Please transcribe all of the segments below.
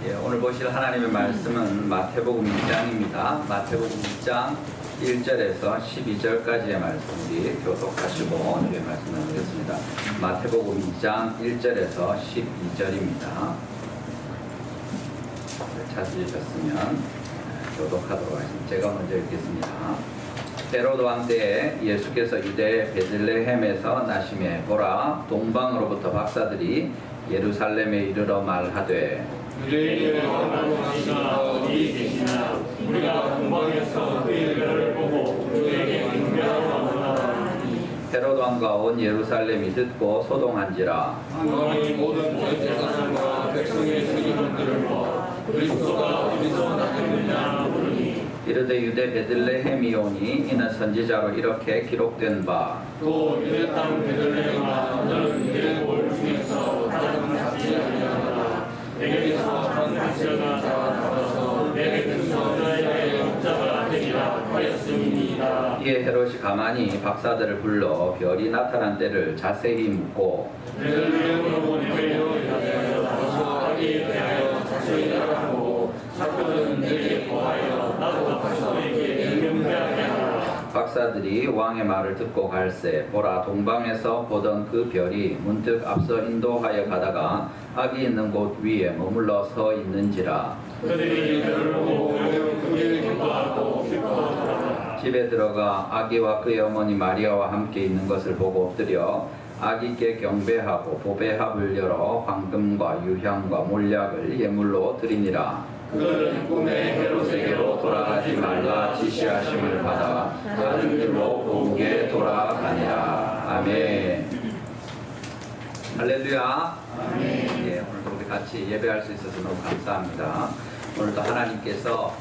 오늘 보실 하나님의 말씀은 마태복음 2장입니다. 마태복음 2장 1절에서 12절까지의 말씀 우리 교독하시고 오늘의 말씀 나누겠습니다. 마태복음 2장 1절에서 12절입니다. 찾으셨으면 교독하도록 하겠습니다. 제가 먼저 읽겠습니다. 헤로드 왕 때에 예수께서 유대 베들레헴에서 나심에 보라 동방으로부터 박사들이 예루살렘에 이르러 말하되 유대인의 왕으로 가시나 어디 계시나 우리가 동방에서 그 일들을 보고 그에게 경배하러 나가니 헤로드 왕과 온 예루살렘이 듣고 소동한지라 왕이 모든 전체 사람과 백성의 책임들을 봐 그리스도가 어디서 나타났느냐 물으니 이르되 유대 베들레헴이오니 이는 선지자로 이렇게 기록된 바 또 유대 땅 베들레헴아 너는 유대 골 중에서 가장 작지 아니하다 내게서 한 가시가 나와서 내게 등성자의 영자가 되리라 하였음이니이다. 이에 헤롯이 가만히 박사들을 불러 별이 나타난 때를 자세히 묻고 베들레헴으로 내려 이르되 가서 아기에 대하여 자세히 알아보고 사건은 내게 보하여 나도 백성에게 경배하게 하라. 박사들이 왕의 말을 듣고 갈새 보라 동방에서 보던 그 별이 문득 앞서 인도하여 가다가 악이 있는 곳 위에 머물러 서 있는지라 그들이 별을 보고 그를 기뻐하고 기뻐하더라. 집에 들어가 아기와 그의 어머니 마리아와 함께 있는 것을 보고 엎드려 아기께 경배하고 보배합을 열어 황금과 유향과 몰약을 예물로 드리니라. 그들은 꿈에 헤롯에게로 돌아가지 말라 지시하심을 받아 다른 길로 고국에 돌아가니라. 아멘. 할렐루야. 아멘. 오늘도 우리 같이 예배할 수 있어서 너무 감사합니다. 오늘도 하나님께서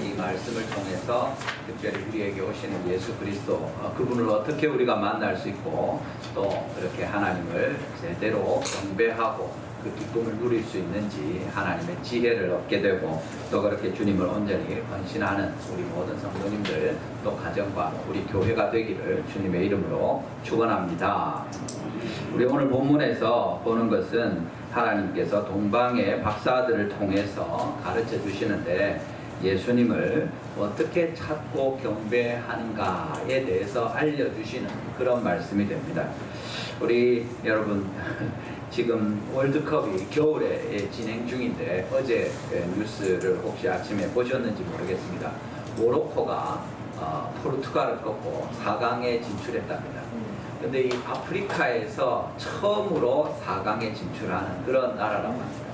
이 말씀을 통해서 특별히 우리에게 오시는 예수 그리스도 그분을 어떻게 우리가 만날 수 있고 또 그렇게 하나님을 제대로 경배하고 그 기쁨을 누릴 수 있는지 하나님의 지혜를 얻게 되고 또 그렇게 주님을 온전히 헌신하는 우리 모든 성도님들 또 가정과 우리 교회가 되기를 주님의 이름으로 축원합니다. 우리 오늘 본문에서 보는 것은 하나님께서 동방의 박사들을 통해서 가르쳐 주시는데 예수님을 어떻게 찾고 경배하는가에 대해서 알려주시는 그런 말씀이 됩니다. 우리 여러분 지금 월드컵이 겨울에 진행 중인데 어제 뉴스를 혹시 아침에 보셨는지 모르겠습니다. 모로코가 포르투갈을 꺾고 4강에 진출했답니다. 근데 이 아프리카에서 처음으로 4강에 진출하는 그런 나라라고 합니다.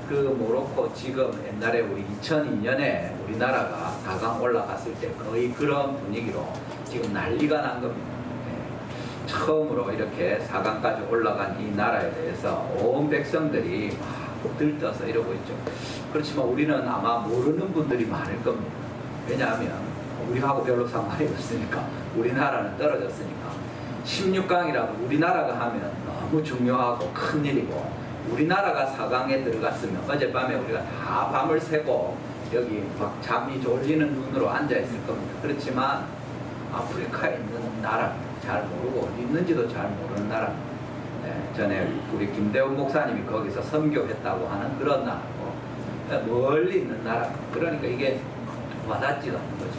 그 모로코 지금 옛날에 우리 2002년에 우리나라가 4강 올라갔을 때 거의 그런 분위기로 지금 난리가 난 겁니다. 처음으로 이렇게 4강까지 올라간 이 나라에 대해서 온 백성들이 막 들떠서 이러고 있죠. 그렇지만 우리는 아마 모르는 분들이 많을 겁니다. 왜냐하면 우리하고 별로 상관이 없으니까 우리나라는 떨어졌으니까 16강이라도 우리나라가 하면 너무 중요하고 큰 일이고 우리나라가 4강에 들어갔으면 어젯밤에 우리가 다 밤을 새고 여기 막 잠이 졸리는 눈으로 앉아있을 겁니다. 그렇지만 아프리카에 있는 나라 잘 모르고 어디 있는지도 잘 모르는 나라입니다. 전에 우리 김대훈 목사님이 거기서 선교했다고 하는 그런 나라고 멀리 있는 나라. 그러니까 이게 와닿지가 않는 거죠.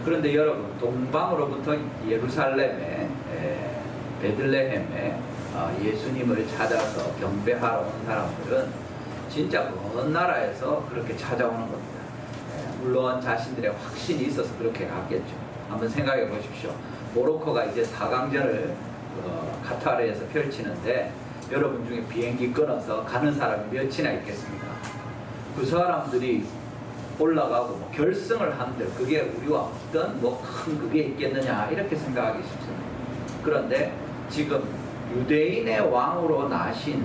그런데 여러분 동방으로부터 예루살렘에 베들레헴에 예수님을 찾아서 경배하러 온 사람들은 진짜 먼 나라에서 그렇게 찾아오는 겁니다. 물론 자신들의 확신이 있어서 그렇게 갔겠죠. 한번 생각해 보십시오. 모로코가 이제 4강전을 카타르에서 펼치는데 여러분 중에 비행기 끊어서 가는 사람이 몇이나 있겠습니까? 그 사람들이 올라가고 뭐 결승을 한들 그게 우리와 어떤 뭐 큰 그게 있겠느냐 이렇게 생각하기 쉽습니다. 그런데 지금 유대인의 왕으로 나신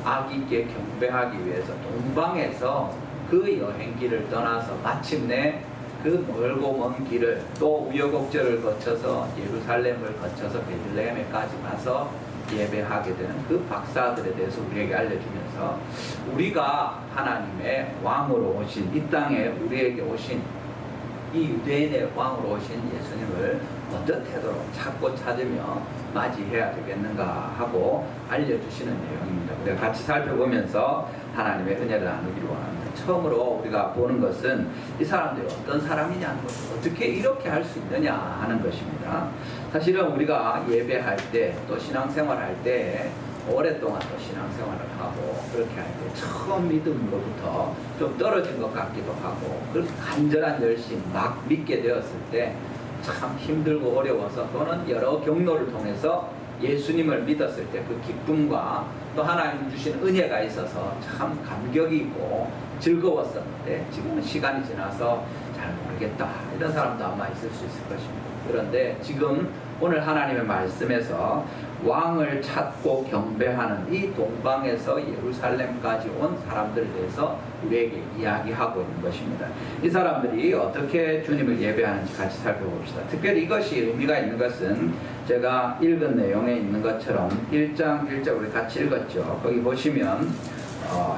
아기께 경배하기 위해서 동방에서 그 여행길을 떠나서 마침내 그 멀고 먼 길을 또 우여곡절을 거쳐서 예루살렘을 거쳐서 베들레헴에까지 가서 예배하게 되는 그 박사들에 대해서 우리에게 알려주면서 우리가 하나님의 왕으로 오신 이 땅에 우리에게 오신 이 유대인의 왕으로 오신 예수님을 어떤 태도로 찾고 찾으며 맞이해야 되겠는가 하고 알려주시는 내용입니다. 우리가 같이 살펴보면서 하나님의 은혜를 나누기를 원합니다. 처음으로 우리가 보는 것은 이 사람들이 어떤 사람이냐는 것, 어떻게 이렇게 할 수 있느냐 하는 것입니다. 사실은 우리가 예배할 때 또 신앙생활할 때 오랫동안 또 신앙생활을 하고 그렇게 할 때 처음 믿음으로부터 좀 떨어진 것 같기도 하고 그 간절한 열심 막 믿게 되었을 때 참 힘들고 어려워서 또는 여러 경로를 통해서 예수님을 믿었을 때 그 기쁨과 또 하나님 주신 은혜가 있어서 참 감격이 있고 즐거웠었는데 지금은 시간이 지나서 잘 모르겠다 이런 사람도 아마 있을 수 있을 것입니다. 그런데 지금 오늘 하나님의 말씀에서 왕을 찾고 경배하는 이 동방에서 예루살렘까지 온 사람들에 대해서 우리에게 이야기하고 있는 것입니다. 이 사람들이 어떻게 주님을 예배하는지 같이 살펴봅시다. 특별히 이것이 의미가 있는 것은 제가 읽은 내용에 있는 것처럼 1장 1절 우리 같이 읽었죠. 거기 보시면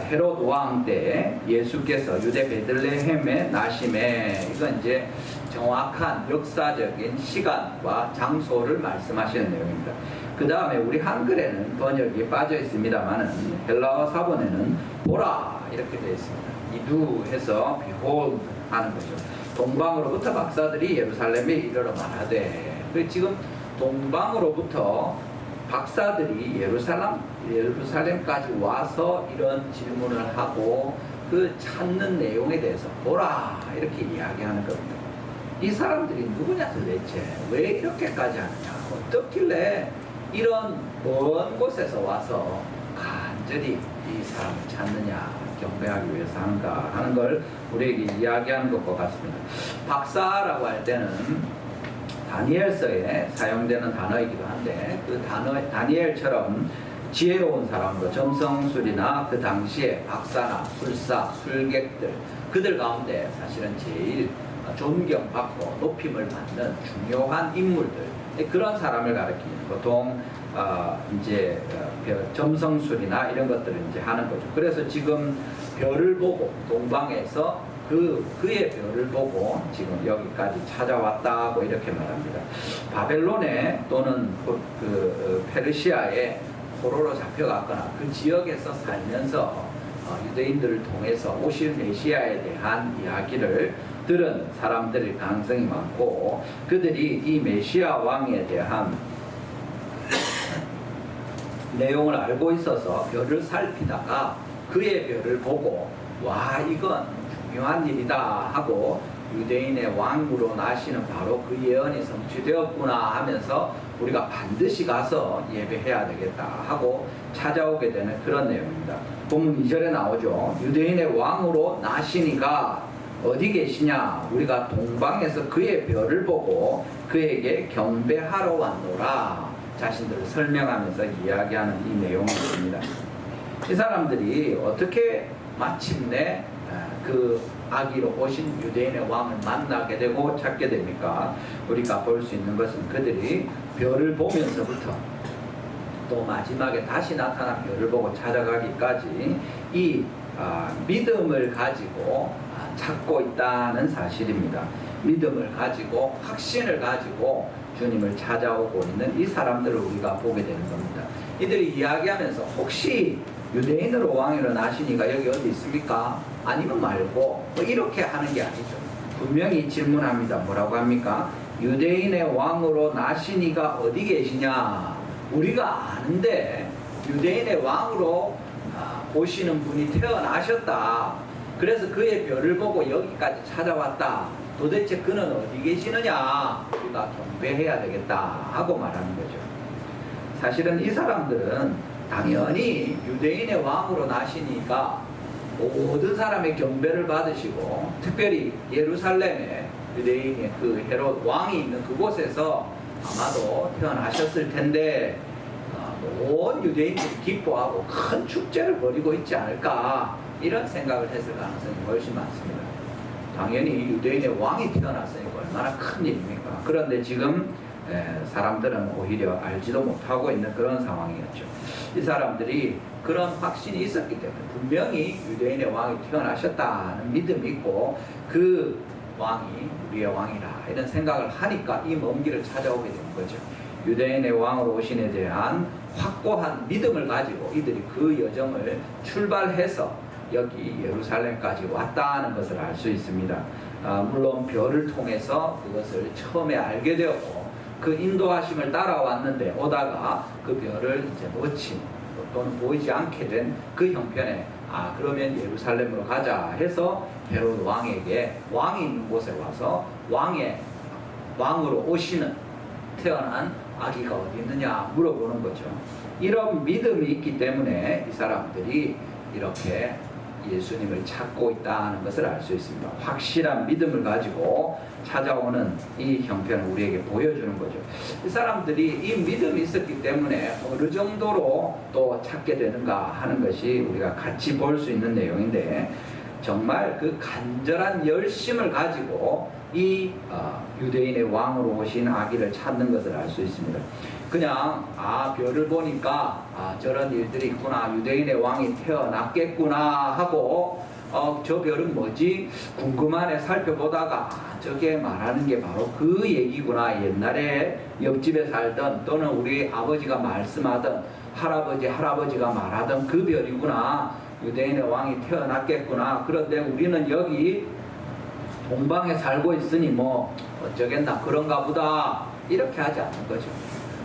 헤롯 왕 때 예수께서 유대 베들레헴에 나심에 이건 이제 정확한 역사적인 시간과 장소를 말씀하시는 내용입니다. 그 다음에 우리 한글에는 번역이 빠져 있습니다만은 헬라어 사본에는 보라 이렇게 되어 있습니다. 이두해서 behold 하는 거죠. 동방으로부터 박사들이 예루살렘에 이르러 말하되 지금 동방으로부터 박사들이 예루살렘까지 와서 이런 질문을 하고 그 찾는 내용에 대해서 보라 이렇게 이야기하는 겁니다. 이 사람들이 누구냐 도대체 왜 이렇게까지 하느냐 어떻길래 이런 먼 곳에서 와서 간절히 이 사람을 찾느냐 경배하기 위해서 하는가 하는 걸 우리에게 이야기하는 것과 같습니다. 박사라고 할 때는 다니엘서에 사용되는 단어이기도 한데 그 단어 다니엘처럼 지혜로운 사람으로 점성술이나 그 당시에 박사나 술사, 술객들 그들 가운데 사실은 제일 존경받고 높임을 받는 중요한 인물들 그런 사람을 가리키는 보통 이제 점성술이나 이런 것들을 이제 하는 거죠. 그래서 지금 별을 보고 동방에서 그의 별을 보고 지금 여기까지 찾아왔다고 이렇게 말합니다. 바벨론에 또는 페르시아에 포로로 잡혀갔거나 그 지역에서 살면서 유대인들을 통해서 오실 메시아에 대한 이야기를 들은 사람들일 가능성이 많고 그들이 이 메시아 왕에 대한 내용을 알고 있어서 별을 살피다가 그의 별을 보고 와 이건 중요한 일이다 하고 유대인의 왕으로 나시는 바로 그 예언이 성취되었구나 하면서 우리가 반드시 가서 예배해야 되겠다 하고 찾아오게 되는 그런 내용입니다. 본문 2절에 나오죠. 유대인의 왕으로 나시니가 어디 계시냐? 우리가 동방에서 그의 별을 보고 그에게 경배하러 왔노라. 자신들을 설명하면서 이야기하는 이 내용입니다. 이 사람들이 어떻게 마침내 그 아기로 오신 유대인의 왕을 만나게 되고 찾게 됩니까? 우리가 볼 수 있는 것은 그들이 별을 보면서부터 또 마지막에 다시 나타난 별을 보고 찾아가기까지 이 믿음을 가지고 찾고 있다는 사실입니다. 믿음을 가지고 확신을 가지고 주님을 찾아오고 있는 이 사람들을 우리가 보게 되는 겁니다. 이들이 이야기하면서 혹시 유대인으로 왕으로 나시니가 여기 어디 있습니까? 아니면 말고 뭐 이렇게 하는 게 아니죠. 분명히 질문합니다. 뭐라고 합니까? 유대인의 왕으로 나시니가 어디 계시냐? 우리가 아는데 유대인의 왕으로 오시는 분이 태어나셨다. 그래서 그의 별을 보고 여기까지 찾아왔다. 도대체 그는 어디 계시느냐? 우리가 경배해야 되겠다 하고 말하는 거죠. 사실은 이 사람들은 당연히 유대인의 왕으로 나시니까 모든 사람의 경배를 받으시고 특별히 예루살렘에 유대인의 그 헤롯 왕이 있는 그곳에서 아마도 태어나셨을 텐데 온 유대인들이 기뻐하고 큰 축제를 벌이고 있지 않을까 이런 생각을 했을 가능성이 훨씬 많습니다. 당연히 유대인의 왕이 태어났으니까 얼마나 큰 일입니까? 그런데 지금 사람들은 오히려 알지도 못하고 있는 그런 상황이었죠. 이 사람들이 그런 확신이 있었기 때문에 분명히 유대인의 왕이 태어나셨다는 믿음이 있고 그 왕이 우리의 왕이라 이런 생각을 하니까 이 먼 길을 찾아오게 되는 거죠. 유대인의 왕으로 오신에 대한 확고한 믿음을 가지고 이들이 그 여정을 출발해서 여기 예루살렘까지 왔다는 것을 알 수 있습니다. 물론 별을 통해서 그것을 처음에 알게 되었고 그 인도하심을 따라왔는데 오다가 그 별을 이제 놓친 또는 보이지 않게 된 그 형편에 그러면 예루살렘으로 가자 해서 헤롯 왕에게 왕이 있는 곳에 와서 왕으로 오시는 태어난 아기가 어디 있느냐 물어보는 거죠. 이런 믿음이 있기 때문에 이 사람들이 이렇게 예수님을 찾고 있다는 것을 알 수 있습니다. 확실한 믿음을 가지고 찾아오는 이 형편을 우리에게 보여주는 거죠. 이 사람들이 이 믿음이 있었기 때문에 어느 정도로 또 찾게 되는가 하는 것이 우리가 같이 볼 수 있는 내용인데 정말 그 간절한 열심을 가지고 이 유대인의 왕으로 오신 아기를 찾는 것을 알 수 있습니다. 그냥 별을 보니까 저런 일들이 있구나, 유대인의 왕이 태어났겠구나 하고 저 별은 뭐지 궁금하네 살펴보다가 저게 말하는 게 바로 그 얘기구나, 옛날에 옆집에 살던 또는 우리 아버지가 말씀하던 할아버지가 말하던 그 별이구나, 유대인의 왕이 태어났겠구나. 그런데 우리는 여기 동방에 살고 있으니 뭐 어쩌겠나 그런가 보다 이렇게 하지 않는 거죠.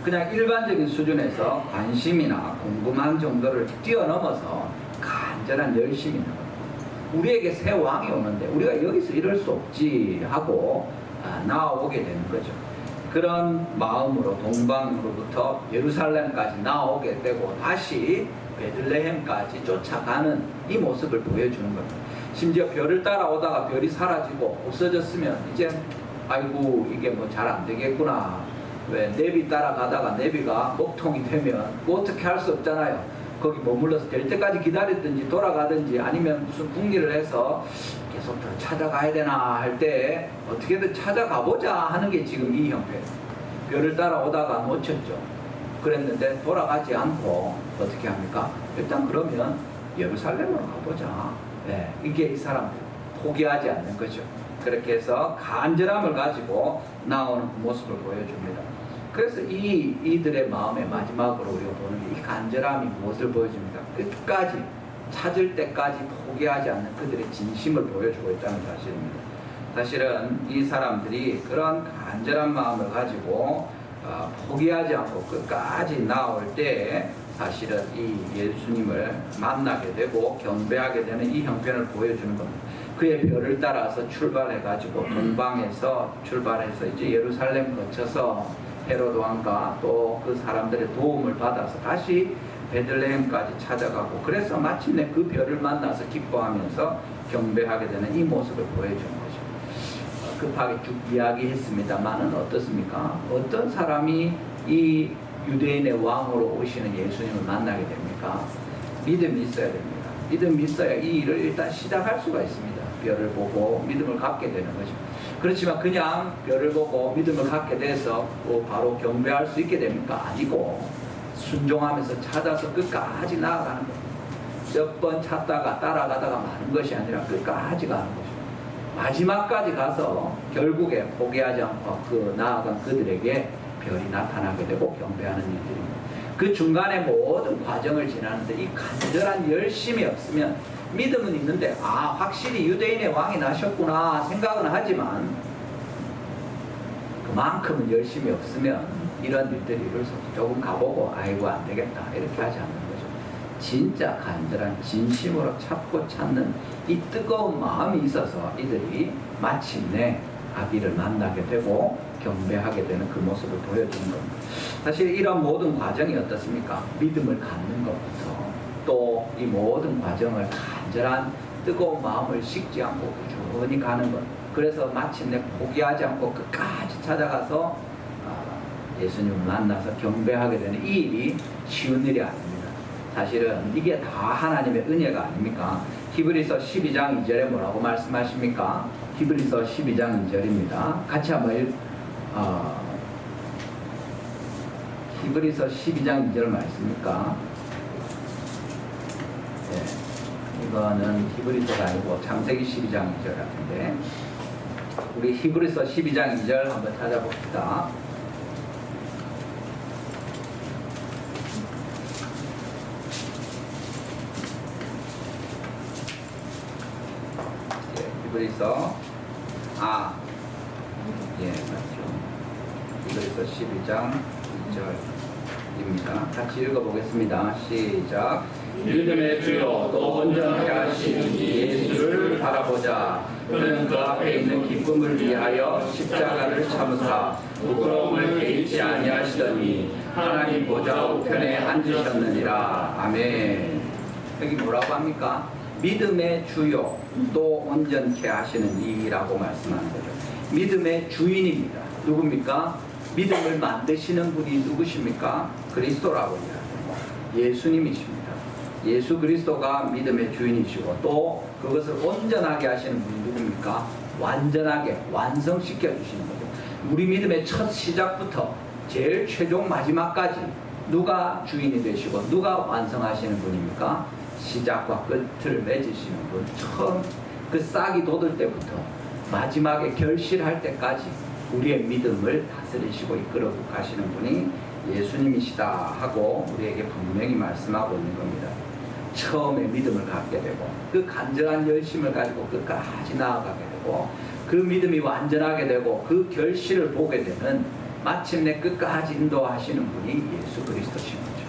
그냥 일반적인 수준에서 관심이나 궁금한 정도를 뛰어넘어서 간절한 열심이 있는 거예요. 우리에게 새 왕이 오는데 우리가 여기서 이럴 수 없지 하고 나오게 되는 거죠. 그런 마음으로 동방으로부터 예루살렘까지 나오게 되고 다시 베들레헴까지 쫓아가는 이 모습을 보여주는 겁니다. 심지어 별을 따라오다가 별이 사라지고 없어졌으면 이제 아이고 이게 뭐 잘 안 되겠구나. 왜 내비 따라가다가 내비가 먹통이 되면 뭐 어떻게 할 수 없잖아요. 거기 머물러서 될 때까지 기다렸든지 돌아가든지 아니면 무슨 궁리를 해서 계속 더 찾아가야 되나 할 때 어떻게든 찾아가보자 하는 게 지금 이 형편. 별을 따라오다가 놓쳤죠. 그랬는데 돌아가지 않고 어떻게 합니까? 일단 그러면 예루살렘으로 가보자. 네, 이게 이 사람들 포기하지 않는 거죠. 그렇게 해서 간절함을 가지고 나오는 그 모습을 보여줍니다. 그래서 이들의 마음의 마지막으로 우리가 보는 게 이 간절함이 무엇을 보여줍니까? 끝까지 찾을 때까지 포기하지 않는 그들의 진심을 보여주고 있다는 사실입니다. 사실은 이 사람들이 그런 간절한 마음을 가지고 포기하지 않고 끝까지 나올 때 사실은 이 예수님을 만나게 되고 경배하게 되는 이 형편을 보여주는 겁니다. 그의 별을 따라서 출발해가지고 동방에서 출발해서 이제 예루살렘 거쳐서 헤롯 왕과 또 그 사람들의 도움을 받아서 다시 베들레헴까지 찾아가고 그래서 마침내 그 별을 만나서 기뻐하면서 경배하게 되는 이 모습을 보여주는 거죠. 급하게 쭉 이야기했습니다만은 어떻습니까? 어떤 사람이 이 유대인의 왕으로 오시는 예수님을 만나게 됩니까? 믿음이 있어야 됩니다. 믿음이 있어야 이 일을 일단 시작할 수가 있습니다. 별을 보고 믿음을 갖게 되는 거죠. 그렇지만 그냥 별을 보고 믿음을 갖게 돼서 바로 경배할 수 있게 됩니까? 아니고 순종하면서 찾아서 끝까지 나아가는 겁니다. 몇 번 찾다가 따라가다가 마는 것이 아니라 끝까지 가는 거죠. 마지막까지 가서 결국에 포기하지 않고 나아간 그들에게 별이 나타나게 되고 경배하는 일들입니다. 그 중간에 모든 과정을 지나는데 이 간절한 열심이 없으면 믿음은 있는데 확실히 유대인의 왕이 나셨구나 생각은 하지만 그만큼은 열심이 없으면 이런 일들이 이룰 수 없어. 조금 가보고 아이고 안 되겠다 이렇게 하지 않는 거죠. 진짜 간절한 진심으로 찾고 찾는 이 뜨거운 마음이 있어서 이들이 마침내 아기를 만나게 되고 경배하게 되는 그 모습을 보여주는 겁니다. 사실 이런 모든 과정이 어떻습니까? 믿음을 갖는 것부터 또 이 모든 과정을 간절한 뜨거운 마음을 식지 않고 꾸준히 가는 것. 그래서 마침내 포기하지 않고 끝까지 찾아가서 예수님을 만나서 경배하게 되는 이 일이 쉬운 일이 아닙니다. 사실은 이게 다 하나님의 은혜가 아닙니까? 히브리서 12장 2절에 뭐라고 말씀하십니까? 히브리서 12장 2절입니다. 같이 한번 히브리서 12장 2절 말씀입니까? 네, 이거는 히브리서가 아니고 창세기 12장 2절 같은데 우리 히브리서 12장 2절 한번 찾아봅시다. 히브리서 맞죠. 히브리서 12장 2절입니다. 같이 읽어보겠습니다. 시작. 믿음의 주요 또 온전하게 하시는 예수를 바라보자. 그는 그 앞에 있는 기쁨을 위하여 십자가를 참으사 부끄러움을 개의치 아니하시더니 하나님 보좌 우편에 앉으셨느니라. 아멘. 여기 뭐라고 합니까? 믿음의 주요 또 온전케 하시는 이라고 말씀하는 거죠. 믿음의 주인입니다. 누굽니까? 믿음을 만드시는 분이 누구십니까? 그리스도라고 이야기합니다. 예수님이십니다. 예수 그리스도가 믿음의 주인이시고 또 그것을 온전하게 하시는 분이 누굽니까? 완전하게 완성시켜 주시는 거죠. 우리 믿음의 첫 시작부터 제일 최종 마지막까지 누가 주인이 되시고 누가 완성하시는 분입니까? 시작과 끝을 맺으시는 분. 처음 그 싹이 돋을 때부터 마지막에 결실할 때까지 우리의 믿음을 다스리시고 이끌어 가시는 분이 예수님이시다 하고 우리에게 분명히 말씀하고 있는 겁니다. 처음에 믿음을 갖게 되고 그 간절한 열심을 가지고 끝까지 나아가게 되고 그 믿음이 완전하게 되고 그 결실을 보게 되는 마침내 끝까지 인도하시는 분이 예수 그리스도신 거죠.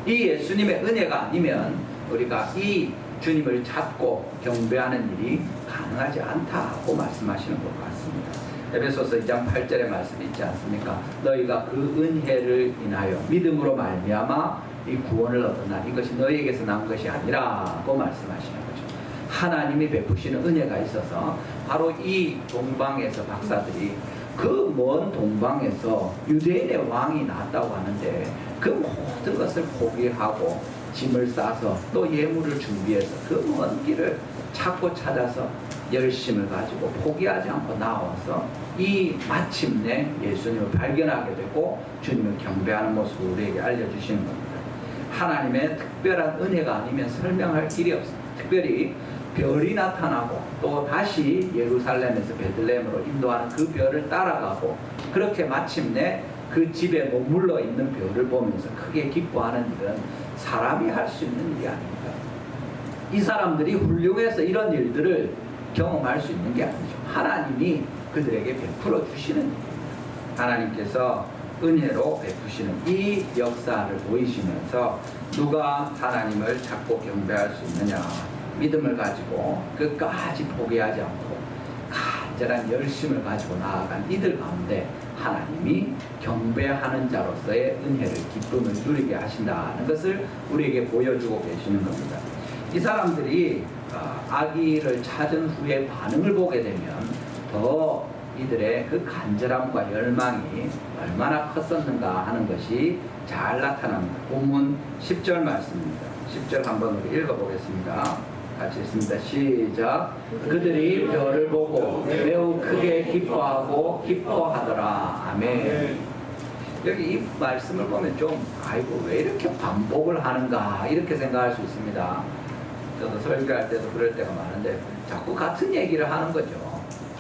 이 예수님의 은혜가 아니면 우리가 이 주님을 찾고 경배하는 일이 가능하지 않다고 말씀하시는 것 같습니다. 에베소서 2장 8절의 말씀이 있지 않습니까? 너희가 그 은혜를 인하여 믿음으로 말미암아 이 구원을 얻었나 이것이 너희에게서 난 것이 아니라고 말씀하시는 거죠. 하나님이 베푸시는 은혜가 있어서 바로 이 동방에서 박사들이 그 먼 동방에서 유대인의 왕이 나왔다고 하는데 그 모든 것을 포기하고 짐을 싸서 또 예물을 준비해서 그 먼 길을 찾고 찾아서 열심을 가지고 포기하지 않고 나와서 이 마침내 예수님을 발견하게 되고 주님을 경배하는 모습을 우리에게 알려주시는 겁니다. 하나님의 특별한 은혜가 아니면 설명할 길이 없습니다. 특별히 별이 나타나고 또 다시 예루살렘에서 베들레헴으로 인도하는 그 별을 따라가고 그렇게 마침내 그 집에 머물러 있는 별을 보면서 크게 기뻐하는 일은 사람이 할 수 있는 일이 아닙니다. 이 사람들이 훌륭해서 이런 일들을 경험할 수 있는 게 아니죠. 하나님이 그들에게 베풀어 주시는 일입니다. 하나님께서 은혜로 베푸시는 이 역사를 보이시면서 누가 하나님을 찾고 경배할 수 있느냐, 믿음을 가지고 끝까지 포기하지 않고 간절한 열심을 가지고 나아간 이들 가운데 하나님이 경배하는 자로서의 은혜를 기쁨을 누리게 하신다는 것을 우리에게 보여주고 계시는 겁니다. 이 사람들이 아기를 찾은 후에 반응을 보게 되면 더 이들의 그 간절함과 열망이 얼마나 컸었는가 하는 것이 잘 나타납니다. 본문 10절 말씀입니다. 10절 한번 우리 읽어보겠습니다. 같이 읽습니다. 시작. 그들이 별을 보고 매우 크게 기뻐하고 기뻐하더라. 아멘. 여기 이 말씀을 보면 좀 아이고 왜 이렇게 반복을 하는가 이렇게 생각할 수 있습니다. 저도 설교할 때도 그럴 때가 많은데 자꾸 같은 얘기를 하는 거죠.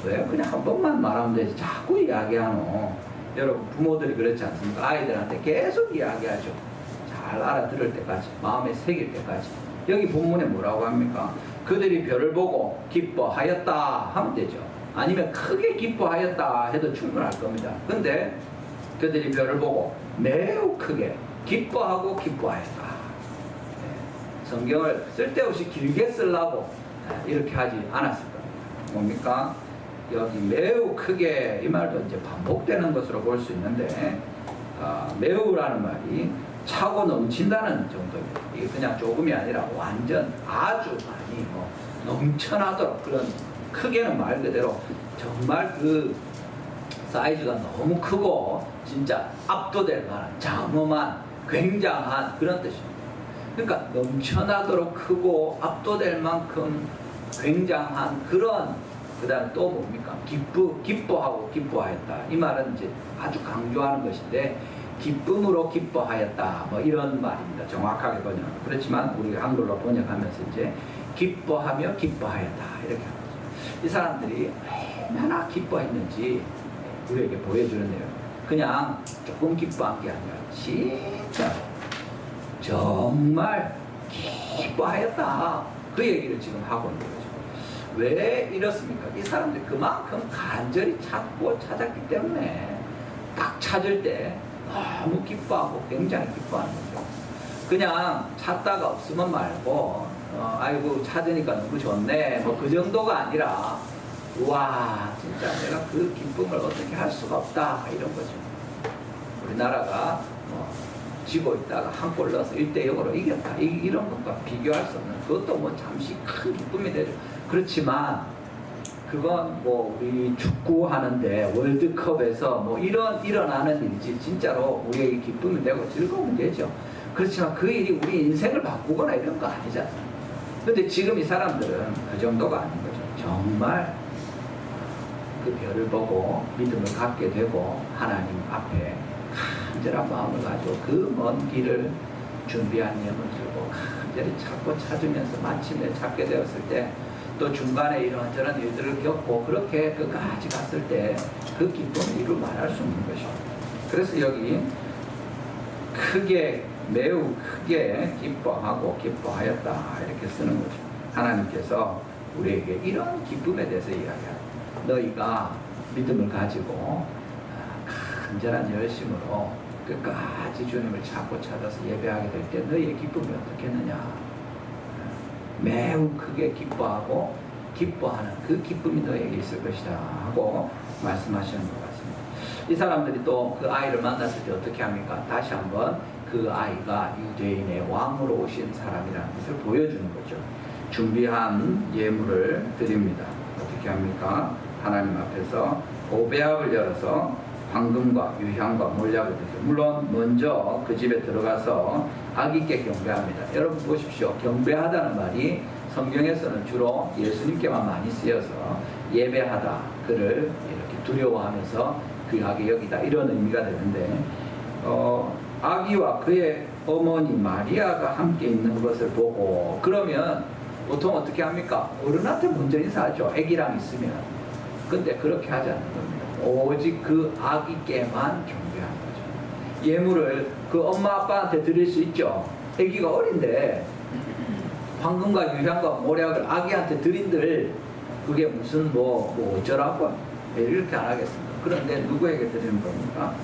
왜 그냥 한 번만 말하면 되지 자꾸 이야기하노. 여러분 부모들이 그렇지 않습니까? 아이들한테 계속 이야기하죠. 잘 알아들을 때까지 마음에 새길 때까지. 여기 본문에 뭐라고 합니까? 그들이 별을 보고 기뻐하였다 하면 되죠. 아니면 크게 기뻐하였다 해도 충분할 겁니다. 근데 그들이 별을 보고 매우 크게 기뻐하고 기뻐하였다. 성경을 쓸데없이 길게 쓰려고 이렇게 하지 않았을 겁니다. 뭡니까? 여기 매우 크게 이 말도 이제 반복되는 것으로 볼 수 있는데 매우라는 말이 차고 넘친다는 정도입니다. 이게 그냥 조금이 아니라 완전 아주 많이 넘쳐나도록 그런 크게는 말 그대로 정말 그 사이즈가 너무 크고 진짜 압도될 만한 장엄한 굉장한 그런 뜻입니다. 그러니까 넘쳐나도록 크고 압도될 만큼 굉장한 그런 그 다음 또 뭡니까? 기뻐하고 기뻐하였다. 이 말은 이제 아주 강조하는 것인데 기쁨으로 기뻐하였다. 뭐 이런 말입니다. 정확하게 번역. 그렇지만 우리가 한글로 번역하면서 이제 기뻐하며 기뻐하였다. 이렇게 합니다. 이 사람들이 얼마나 기뻐했는지 우리에게 보여주는데요. 그냥 조금 기뻐한 게 아니라 진짜 정말 기뻐하였다. 그 얘기를 지금 하고 있는 거죠. 왜 이렇습니까? 이 사람들이 그만큼 간절히 찾고 찾았기 때문에 딱 찾을 때 너무 기뻐하고 굉장히 기뻐하는 거죠. 그냥 찾다가 없으면 말고 아이고 찾으니까 너무 좋네 뭐 그 정도가 아니라 와 진짜 내가 그 기쁨을 어떻게 할 수가 없다 이런 거죠. 우리나라가 지고 있다가 한 골 넣어서 1대0으로 이겼다 이런 것과 비교할 수 없는 그것도 뭐 잠시 큰 기쁨이 되죠. 그렇지만 그건 뭐 우리 축구하는데 월드컵에서 뭐 일어나는 일이지 진짜로 우리에게 기쁨이 되고 즐거움이 되죠. 그렇지만 그 일이 우리 인생을 바꾸거나 이런 거 아니잖아요. 근데 지금 이 사람들은 그 정도가 아닌 거죠. 정말 그 별을 보고 믿음을 갖게 되고 하나님 앞에 간절한 마음을 가지고 그 먼 길을 준비한 예물 들고 간절히 찾고 찾으면서 마침내 찾게 되었을 때 또 중간에 이런저런 일들을 겪고 그렇게 끝까지 갔을 때 그 기쁨을 이루 말할 수 없는 것이죠. 그래서 여기 크게 매우 크게 기뻐하고 기뻐하였다 이렇게 쓰는 거죠. 하나님께서 우리에게 이런 기쁨에 대해서 이야기합니다. 너희가 믿음을 가지고 간절한 열심으로 끝까지 주님을 찾고 찾아서 예배하게 될 때 너희의 기쁨이 어떻겠느냐. 매우 크게 기뻐하고 기뻐하는 그 기쁨이 너에게 있을 것이다 하고 말씀하시는 것 같습니다. 이 사람들이 또 그 아이를 만났을 때 어떻게 합니까? 다시 한번 그 아이가 유대인의 왕으로 오신 사람이라는 것을 보여주는 거죠. 준비한 예물을 드립니다. 어떻게 합니까? 하나님 앞에서 오배합을 열어서 황금과 유향과 몰약을 드리죠. 물론 먼저 그 집에 들어가서 아기께 경배합니다. 여러분 보십시오. 경배하다는 말이 성경에서는 주로 예수님께만 많이 쓰여서 예배하다, 그를 이렇게 두려워하면서 귀하게 여기다 이런 의미가 되는데 아기와 그의 어머니 마리아가 함께 있는 것을 보고 그러면 보통 어떻게 합니까? 어른한테 먼저 인사하죠. 아기랑 있으면. 근데 그렇게 하지 않는 겁니다. 오직 그 아기께만 경배하는 거죠. 예물을 그 엄마 아빠한테 드릴 수 있죠. 아기가 어린데 황금과 유향과 모략을 아기한테 드린들 그게 무슨 뭐 어쩌라고 이렇게 안 하겠습니다. 그런데 누구에게 드리는 겁니까?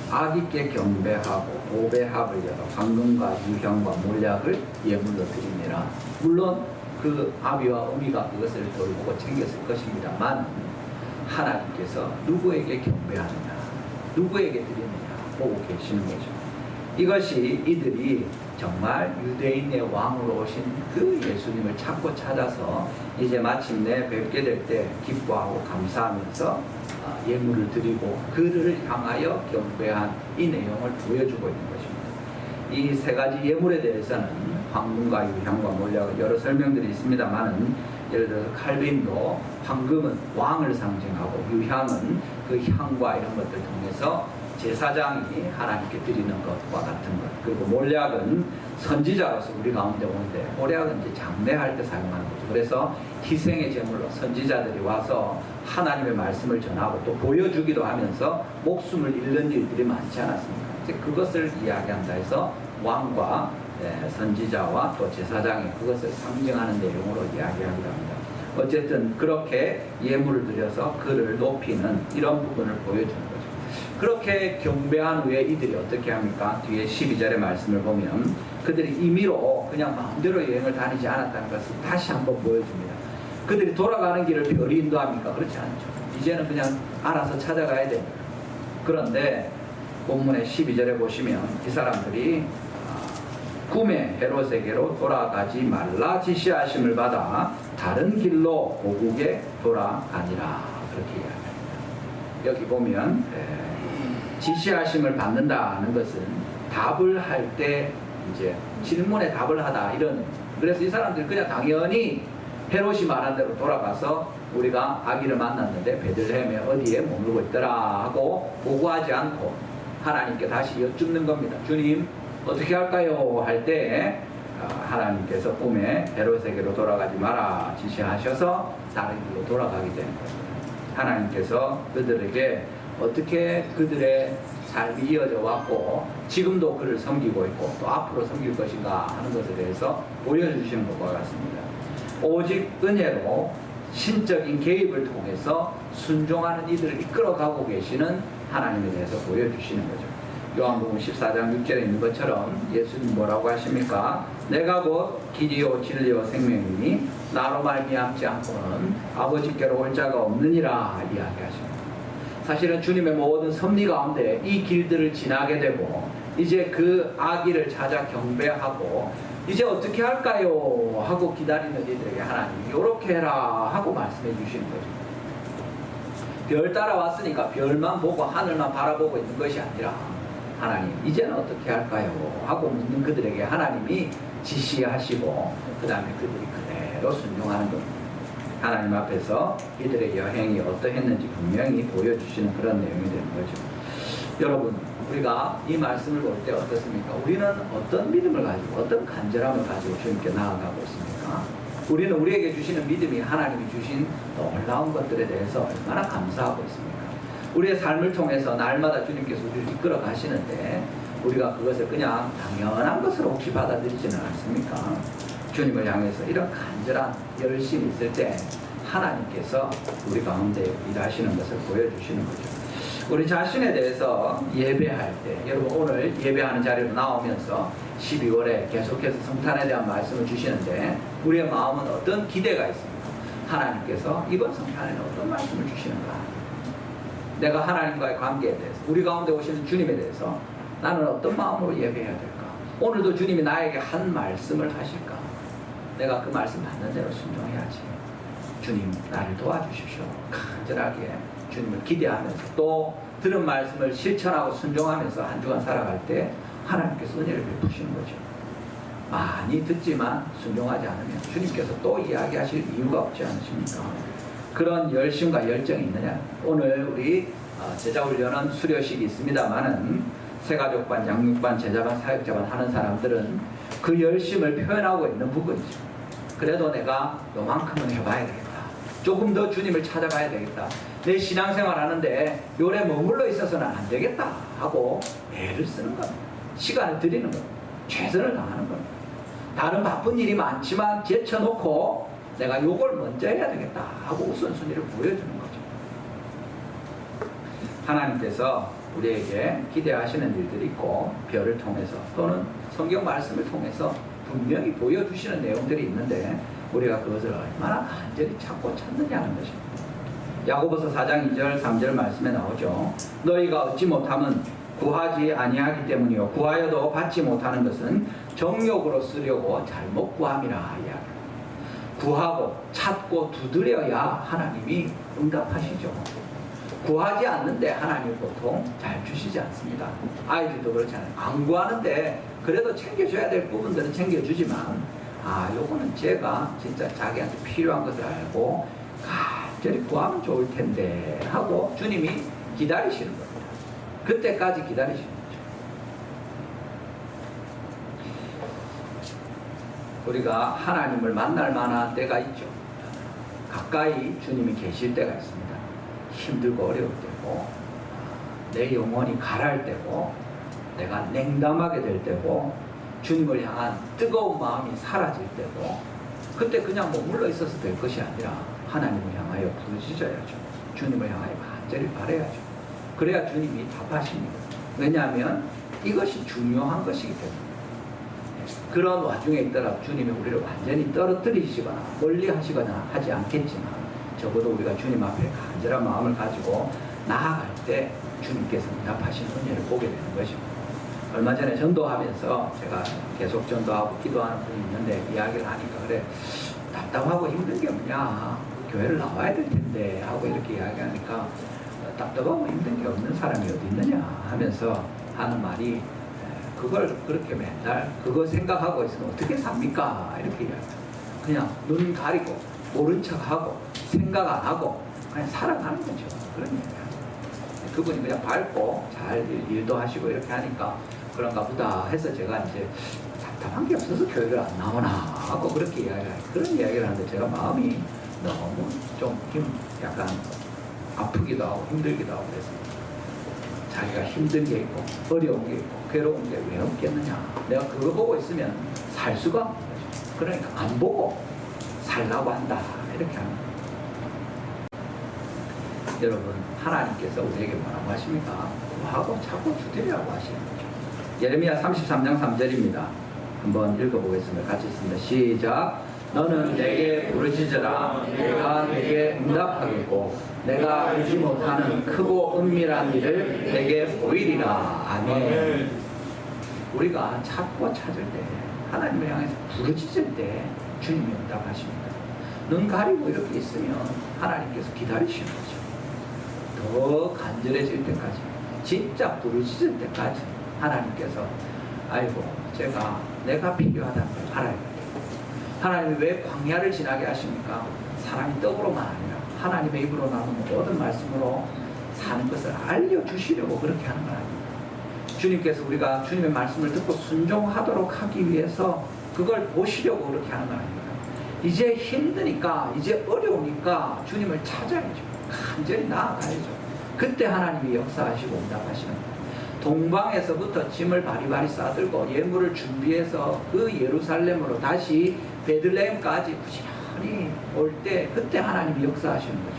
아기께 경배하고 오배합을 열어 황금과 유향과 몰약을 예물로 드리니라. 물론 그 아비와 어미가 그것을 돌보고 챙겼을 것입니다만 하나님께서 누구에게 경배하느냐, 누구에게 드리느냐 보고 계시는 거죠. 이것이 이들이 정말 유대인의 왕으로 오신 그 예수님을 찾고 찾아서 이제 마침내 뵙게 될 때 기뻐하고 감사하면서 예물을 드리고 그를 향하여 경배한 이 내용을 보여주고 있는 것입니다. 이 세 가지 예물에 대해서는 황금과 유향과 몰약은 여러 설명들이 있습니다만 예를 들어서 칼빈도 황금은 왕을 상징하고 유향은 그 향과 이런 것들 통해서 제사장이 하나님께 드리는 것과 같은 것, 그리고 몰약은 선지자로서 우리 가운데 오는데 몰약은 이제 장례할 때 사용하는 거죠. 그래서 희생의 제물로 선지자들이 와서 하나님의 말씀을 전하고 또 보여주기도 하면서 목숨을 잃는 일들이 많지 않았습니까? 이제 그것을 이야기한다 해서 왕과 선지자와 또 제사장이 그것을 상징하는 내용으로 이야기하기도 합니다. 어쨌든 그렇게 예물을 드려서 그를 높이는 이런 부분을 보여주는 거죠. 그렇게 경배한 후에 이들이 어떻게 합니까? 뒤에 12절의 말씀을 보면 그들이 임의로 그냥 마음대로 여행을 다니지 않았다는 것을 다시 한번 보여줍니다. 그들이 돌아가는 길을 별이 인도합니까? 그렇지 않죠. 이제는 그냥 알아서 찾아가야 됩니다. 그런데 본문의 12절에 보시면 이 사람들이 꿈에 헤롯에게로 돌아가지 말라 지시하심을 받아 다른 길로 고국에 돌아가니라 그렇게 이야기합니다. 여기 보면 지시하심을 받는다는 것은 답을 할 때 이제 질문에 답을 하다 이런. 그래서 이 사람들이 그냥 당연히 헤롯이 말한 대로 돌아가서 우리가 아기를 만났는데 베들레헴에 어디에 머물고 있더라 하고 보고하지 않고 하나님께 다시 여쭙는 겁니다. 주님 어떻게 할까요? 할 때 하나님께서 꿈에 헤롯에게로 돌아가지 마라 지시하셔서 다른 길로 돌아가게 되는 거예요. 하나님께서 그들에게 어떻게 그들의 삶이 이어져 왔고 지금도 그를 섬기고 있고 또 앞으로 섬길 것인가 하는 것에 대해서 보여주시는 것과 같습니다. 오직 은혜로 신적인 개입을 통해서 순종하는 이들을 이끌어가고 계시는 하나님에 대해서 보여주시는 거죠. 요한복음 14장 6절에 있는 것처럼 예수님 뭐라고 하십니까? 내가 곧 길이요 진리요 생명이니 나로 말미암지 않고는 아버지께로 올 자가 없느니라 이야기하십니다. 사실은 주님의 모든 섭리 가운데 이 길들을 지나게 되고 이제 그 아기를 찾아 경배하고 이제 어떻게 할까요? 하고 기다리는 이들에게 하나님이 이렇게 해라 하고 말씀해 주시는 거죠. 별 따라왔으니까 별만 보고 하늘만 바라보고 있는 것이 아니라 하나님 이제는 어떻게 할까요? 하고 묻는 그들에게 하나님이 지시하시고 그 다음에 그들이 그대로 순종하는 겁니다. 하나님 앞에서 이들의 여행이 어떠했는지 분명히 보여주시는 그런 내용이 되는 거죠. 여러분 우리가 이 말씀을 볼 때 어떻습니까? 우리는 어떤 믿음을 가지고 어떤 간절함을 가지고 주님께 나아가고 있습니까? 우리는 우리에게 주시는 믿음이 하나님이 주신 놀라운 것들에 대해서 얼마나 감사하고 있습니까? 우리의 삶을 통해서 날마다 주님께서 우리를 이끌어 가시는데 우리가 그것을 그냥 당연한 것으로 혹시 받아들이지는 않습니까? 주님을 향해서 이런 간절한 열심이 있을 때 하나님께서 우리 가운데 일하시는 것을 보여주시는 거죠. 우리 자신에 대해서 예배할 때 여러분 오늘 예배하는 자리로 나오면서 12월에 계속해서 성탄에 대한 말씀을 주시는데 우리의 마음은 어떤 기대가 있습니까? 하나님께서 이번 성탄에는 어떤 말씀을 주시는가? 내가 하나님과의 관계에 대해서 우리 가운데 오시는 주님에 대해서 나는 어떤 마음으로 예배해야 될까? 오늘도 주님이 나에게 한 말씀을 하실까? 내가 그 말씀 받는 대로 순종해야지. 주님 나를 도와주십시오. 간절하게 주님을 기대하면서 또 들은 말씀을 실천하고 순종하면서 한 주간 살아갈 때 하나님께서 은혜를 베푸시는 거죠. 많이 듣지만 순종하지 않으면 주님께서 또 이야기하실 이유가 없지 않으십니까? 그런 열심과 열정이 있느냐? 오늘 우리 제자훈련은 수료식이 있습니다만은 새가족반, 양육반, 제자반, 사역자반 하는 사람들은 그 열심을 표현하고 있는 부분이죠. 그래도 내가 요만큼은 해봐야 되겠다. 조금 더 주님을 찾아가야 되겠다. 내 신앙생활 하는데 요래 머물러 있어서는 안 되겠다 하고 애를 쓰는 겁니다. 시간을 들이는 겁니다. 최선을 다하는 겁니다. 다른 바쁜 일이 많지만 제쳐놓고 내가 요걸 먼저 해야 되겠다 하고 우선순위를 보여주는 거죠. 하나님께서 우리에게 기대하시는 일들이 있고 별을 통해서 또는 성경 말씀을 통해서 분명히 보여주시는 내용들이 있는데 우리가 그것을 얼마나 간절히 찾고 찾느냐는 것입니다. 야고보서 4장 2절 3절 말씀에 나오죠. 너희가 얻지 못함은 구하지 아니하기 때문이요 구하여도 받지 못하는 것은 정욕으로 쓰려고 잘못 구함이라 이야기합니다. 구하고 찾고 두드려야 하나님이 응답하시죠. 구하지 않는데 하나님 보통 잘 주시지 않습니다. 아이들도 그렇잖아요. 안 구하는데 그래도 챙겨줘야 될 부분들은 챙겨주지만 요거는 제가 진짜 자기한테 필요한 것을 알고 간절히 구하면 좋을 텐데 하고 주님이 기다리시는 겁니다. 그때까지 기다리시는 거죠. 우리가 하나님을 만날 만한 때가 있죠. 가까이 주님이 계실 때가 있습니다. 힘들고 어려울 때고 내 영혼이 가랄 때고 내가 냉담하게 될 때고 주님을 향한 뜨거운 마음이 사라질 때고 그때 그냥 머물러 있어서 될 것이 아니라 하나님을 향하여 부르짖어야죠. 주님을 향하여 간절히 바라야죠. 그래야 주님이 답하십니다. 왜냐하면 이것이 중요한 것이기 때문에 그런 와중에 있더라도 주님이 우리를 완전히 떨어뜨리시거나 멀리 하시거나 하지 않겠지만 적어도 우리가 주님 앞에 간절한 마음을 가지고 나아갈 때 주님께서 응답하시는 은혜를 보게 되는 것입니다. 얼마 전에 전도하면서 제가 계속 전도하고 기도하는 분이 있는데 이야기를 하니까 그래 답답하고 힘든 게 뭐냐 교회를 나와야 될 텐데 하고 이렇게 이야기하니까 답답하고 힘든 게 없는 사람이 어디 있느냐 하면서 하는 말이 그걸 그렇게 맨날 그거 생각하고 있으면 어떻게 삽니까 이렇게 이야기해요. 그냥 눈 가리고 모른 척하고 생각 안 하고 그냥 살아가는 거죠. 그런 얘기예요. 그분이 그냥 밝고 잘 일도 하시고 이렇게 하니까 그런가 보다 해서 제가 이제 답답한 게 없어서 교회를 안 나오나 하고 그렇게 그런 이야기를 하는데 제가 마음이 너무 좀 약간 아프기도 하고 힘들기도 하고 그래서 자기가 힘든 게 있고 어려운 게 있고 괴로운 게 왜 없겠느냐, 내가 그거 보고 있으면 살 수가 없는 거죠. 그러니까 안 보고 살라고 한다 이렇게 하는 거예요. 여러분, 하나님께서 우리에게 뭐라고 하십니까? 구하고 찾고 주되라고 하시는 거죠. 예레미야 33장 3절입니다. 한번 읽어보겠습니다. 같이 있습니다. 시작. 너는 내게 부르짖으라. 내가 내게 응답하겠고 내가 알지 못하는 크고 은밀한 일을 내게 보이리라. 아멘. 우리가 찾고 찾을 때, 하나님을 향해서 부르짖을 때 주님이 응답하십니다. 눈 가리고 이렇게 있으면 하나님께서 기다리시는 거죠. 더 간절해질 때까지, 진짜 부르짖을 때까지 하나님께서 아이고 내가 필요하다는 걸 알아야 돼요. 하나님이 왜 광야를 지나게 하십니까? 사람이 떡으로만 아니라 하나님의 입으로 나오는 모든 말씀으로 사는 것을 알려주시려고 그렇게 하는 거 아닙니까? 주님께서 우리가 주님의 말씀을 듣고 순종하도록 하기 위해서 그걸 보시려고 그렇게 하는 거 아닙니까? 이제 힘드니까, 이제 어려우니까 주님을 찾아야죠. 간절히 나아가야죠. 그때 하나님이 역사하시고 응답하시는 거예요. 동방에서부터 짐을 바리바리 싸들고 예물을 준비해서 그 예루살렘으로 다시 베들레헴까지 부지런히 올 때 그때 하나님이 역사하시는 거죠.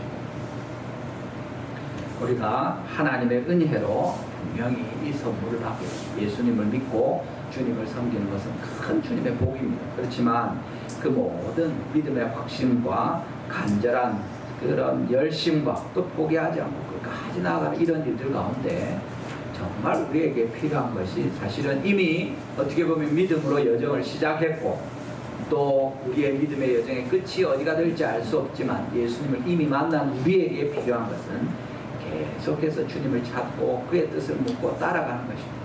우리가 하나님의 은혜로 분명히 이 선물을 받게 예수님을 믿고 주님을 섬기는 것은 큰 주님의 복입니다. 그렇지만 그 모든 믿음의 확신과 간절한 그런 열심과 또 포기하지 않고 끝까지 나아가는 이런 일들 가운데 정말 우리에게 필요한 것이 사실은 이미 어떻게 보면 믿음으로 여정을 시작했고 또 우리의 믿음의 여정의 끝이 어디가 될지 알 수 없지만 예수님을 이미 만난 우리에게 필요한 것은 계속해서 주님을 찾고 그의 뜻을 묻고 따라가는 것입니다.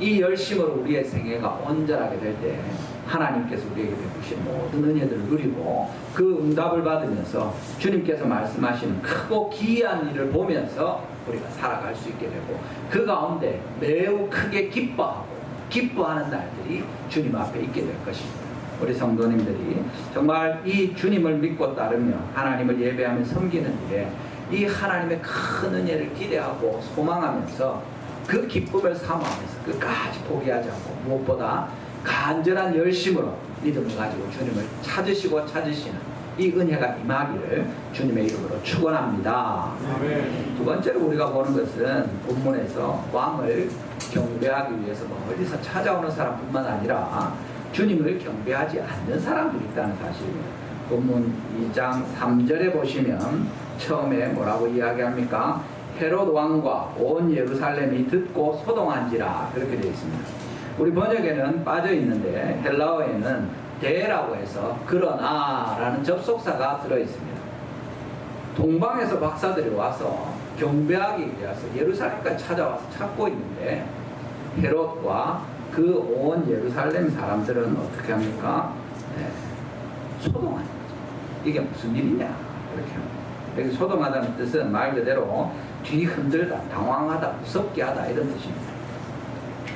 이 열심으로 우리의 생애가 온전하게 될 때 하나님께서 우리에게 베푸신 모든 은혜들을 누리고 그 응답을 받으면서 주님께서 말씀하시는 크고 기이한 일을 보면서 우리가 살아갈 수 있게 되고 그 가운데 매우 크게 기뻐하는 날들이 주님 앞에 있게 될 것입니다. 우리 성도님들이 정말 이 주님을 믿고 따르며 하나님을 예배하며 섬기는 일에 이 하나님의 큰 은혜를 기대하고 소망하면서 그 기쁨을 사모하면서 끝까지 포기하지 않고 무엇보다 간절한 열심으로 믿음을 가지고 주님을 찾으시는 이 은혜가 임하기를 주님의 이름으로 축원합니다. 두 번째로 우리가 보는 것은 본문에서 왕을 경배하기 위해서 멀리서 찾아오는 사람뿐만 아니라 주님을 경배하지 않는 사람들이 있다는 사실입니다. 본문 2장 3절에 보시면 처음에 뭐라고 이야기합니까? 헤롯 왕과 온 예루살렘이 듣고 소동한지라 그렇게 되어 있습니다. 우리 번역에는 빠져 있는데 헬라어에는 대라고 해서 그러나 라는 접속사가 들어 있습니다. 동방에서 박사들이 와서 경배하기 위해서 예루살렘까지 찾아와서 찾고 있는데 헤롯과 그 온 예루살렘 사람들은 어떻게 합니까? 소동하는 거죠. 이게 무슨 일이냐 이렇게 합니다. 여기 소동하다는 뜻은 말 그대로 뒤흔들다, 당황하다, 무섭게 하다 이런 뜻입니다.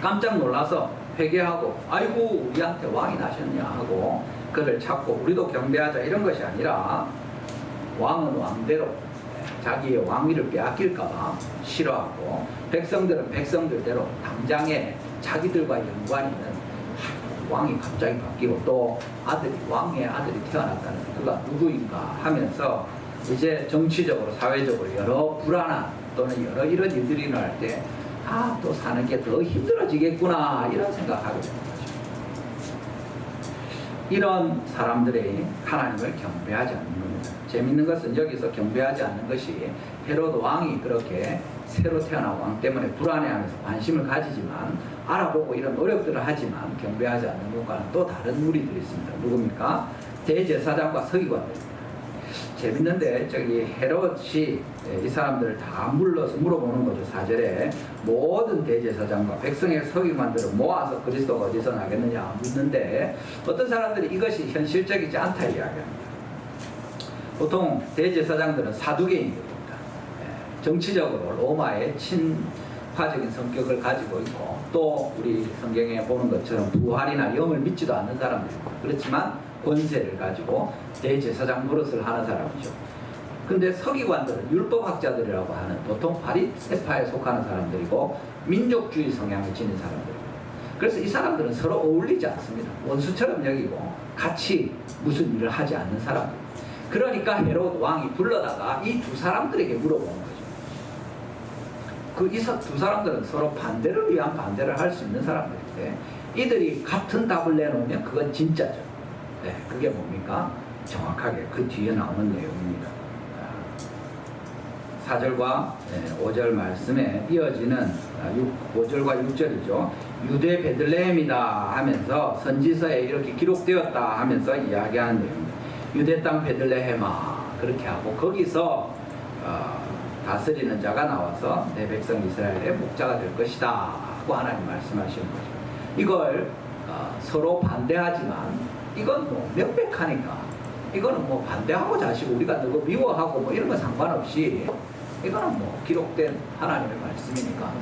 깜짝 놀라서 회개하고 아이고 우리한테 왕이 나셨냐 하고 그를 찾고 우리도 경배하자 이런 것이 아니라 왕은 왕대로 자기의 왕위를 빼앗길까 싫어하고 백성들은 백성들대로 당장에 자기들과 연관이 있는 왕이 갑자기 바뀌고 또 왕의 아들이 태어났다는 그가 누구인가 하면서 이제 정치적으로 사회적으로 여러 불안한 또는 여러 이런 일들이 일어날 때 또 사는 게 더 힘들어지겠구나 이런 생각하게 되는 거죠. 이런 사람들이 하나님을 경배하지 않는 겁니다. 재밌는 것은 여기서 경배하지 않는 것이 헤롯 왕이 그렇게 새로 태어난 왕 때문에 불안해하면서 관심을 가지지만 알아보고 이런 노력들을 하지만 경배하지 않는 것과는 또 다른 무리들이 있습니다. 누굽니까? 대제사장과 서기관들입니다. 재밌는데 저기 헤롯이 이 사람들을 다 물어보는 거죠. 4절에 모든 대제사장과 백성의 서기관들을 모아서 그리스도가 어디서 나겠느냐 묻는데 어떤 사람들이 이것이 현실적이지 않다 이야기합니다. 보통 대제사장들은 사두개인들입니다. 정치적으로 로마의 친화 역파적인 성격을 가지고 있고, 또 우리 성경에 보는 것처럼 부활이나 영을 믿지도 않는 사람들입니다. 그렇지만 권세를 가지고 대제사장 노릇을 하는 사람이죠. 근데 서기관들은 율법학자들이라고 하는 보통 바리새파에 속하는 사람들이고 민족주의 성향을 지닌 사람들입니다. 그래서 이 사람들은 서로 어울리지 않습니다. 원수처럼 여기고 같이 무슨 일을 하지 않는 사람들. 그러니까 헤롯 왕이 불러다가 이 두 사람들에게 물어보는 거죠. 이 두 사람들은 서로 반대를 위한 반대를 할 수 있는 사람들인데, 이들이 같은 답을 내놓으면 그건 진짜죠. 네, 그게 뭡니까? 정확하게 그 뒤에 나오는 내용입니다. 4절과 5절 말씀에 이어지는 5절과 6절이죠. 유대 베들레헴이다 하면서 선지서에 이렇게 기록되었다 하면서 이야기하는 내용입니다. 유대 땅 베들레헴아, 그렇게 하고 거기서 다스리는 자가 나와서 내 백성 이스라엘의 목자가 될 것이다 하고 하나님 말씀하시는 거죠. 이걸 서로 반대하지만 이건 뭐 명백하니까, 이거는 뭐 반대하고 자시고 우리가 누구 미워하고 뭐 이런 거 상관없이 이거는 뭐 기록된 하나님의 말씀이니까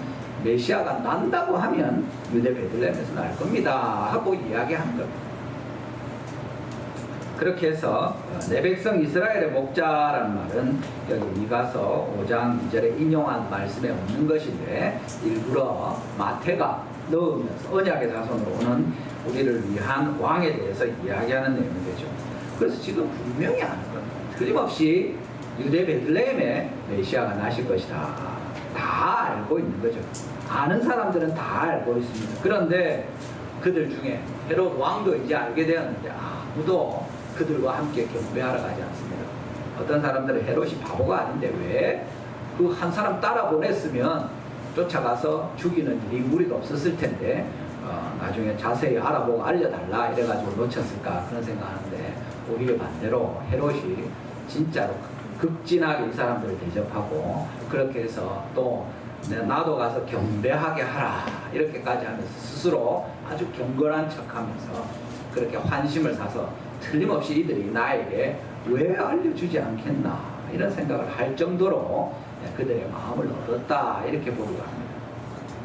메시아가 난다고 하면 유대 베들레헴에서 날 겁니다 하고 이야기한 겁니다. 그렇게 해서 내 백성 이스라엘의 목자라는 말은 여기 미가서 5장 2절에 인용한 말씀에 없는 것인데, 일부러 마태가 넣으면서 언약의 자손으로 오는 우리를 위한 왕에 대해서 이야기하는 내용이 되죠. 그래서 지금 분명히 아는 겁니다. 틀림없이 유대 베들레헴에 메시아가 나실 것이다. 다 알고 있는 거죠. 아는 사람들은 다 알고 있습니다. 그런데 그들 중에 헤롯 왕도 이제 알게 되었는데 아무도 그들과 함께 경배하러 가지 않습니다. 어떤 사람들은 헤롯이 바보가 아닌데 왜 그 한 사람 따라 보냈으면 쫓아가서 죽이는 일이 무리가 없었을 텐데 나중에 자세히 알아보고 알려달라 이래가지고 놓쳤을까, 그런 생각하는데, 오히려 반대로 헤롯이 진짜로 극진하게 이 사람들을 대접하고, 그렇게 해서 또 나도 가서 경배하게 하라 이렇게까지 하면서 스스로 아주 경건한 척하면서 그렇게 환심을 사서 틀림없이 이들이 나에게 왜 알려주지 않겠나 이런 생각을 할 정도로 그들의 마음을 얻었다, 이렇게 보기도 합니다.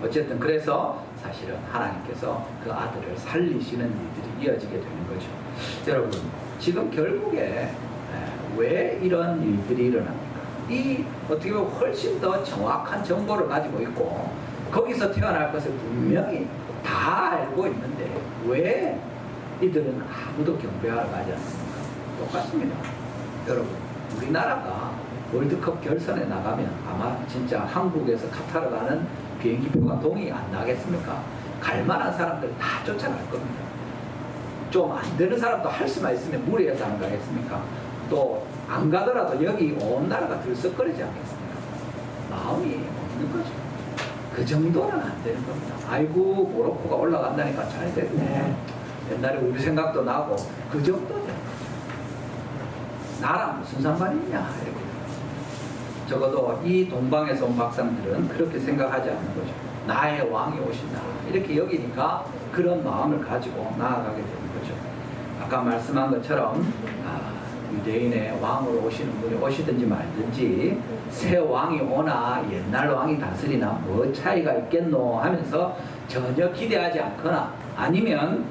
어쨌든 그래서 사실은 하나님께서 그 아들을 살리시는 일들이 이어지게 되는 거죠. 여러분, 지금 결국에 왜 이런 일들이 일어납니까? 이 어떻게 보면 훨씬 더 정확한 정보를 가지고 있고 거기서 태어날 것을 분명히 다 알고 있는데 왜 이들은 아무도 경배하러 가지 않습니까? 똑같습니다. 여러분, 우리나라가 월드컵 결선에 나가면 아마 진짜 한국에서 카타르 가는 비행기표가 동의 안 나겠습니까? 갈 만한 사람들 다 쫓아갈 겁니다. 좀 안 되는 사람도 할 수만 있으면 무리해서 안 가겠습니까? 또 안 가더라도 여기 온 나라가 들썩거리지 않겠습니까? 마음이 없는 거죠. 그 정도는 안 되는 겁니다. 아이고, 모로코가 올라간다니까 잘 됐네. 옛날에 우리 생각도 나고, 그 정도 되는 거죠. 나랑 무슨 상관이 있냐 이렇게. 적어도 이 동방에서 온 박사들은 그렇게 생각하지 않는 거죠. 나의 왕이 오신다 이렇게 여기니까 그런 마음을 가지고 나아가게 되는 거죠. 아까 말씀한 것처럼 유대인의 왕으로 오시는 분이 오시든지 말든지 새 왕이 오나 옛날 왕이 다스리나 뭐 차이가 있겠노 하면서 전혀 기대하지 않거나, 아니면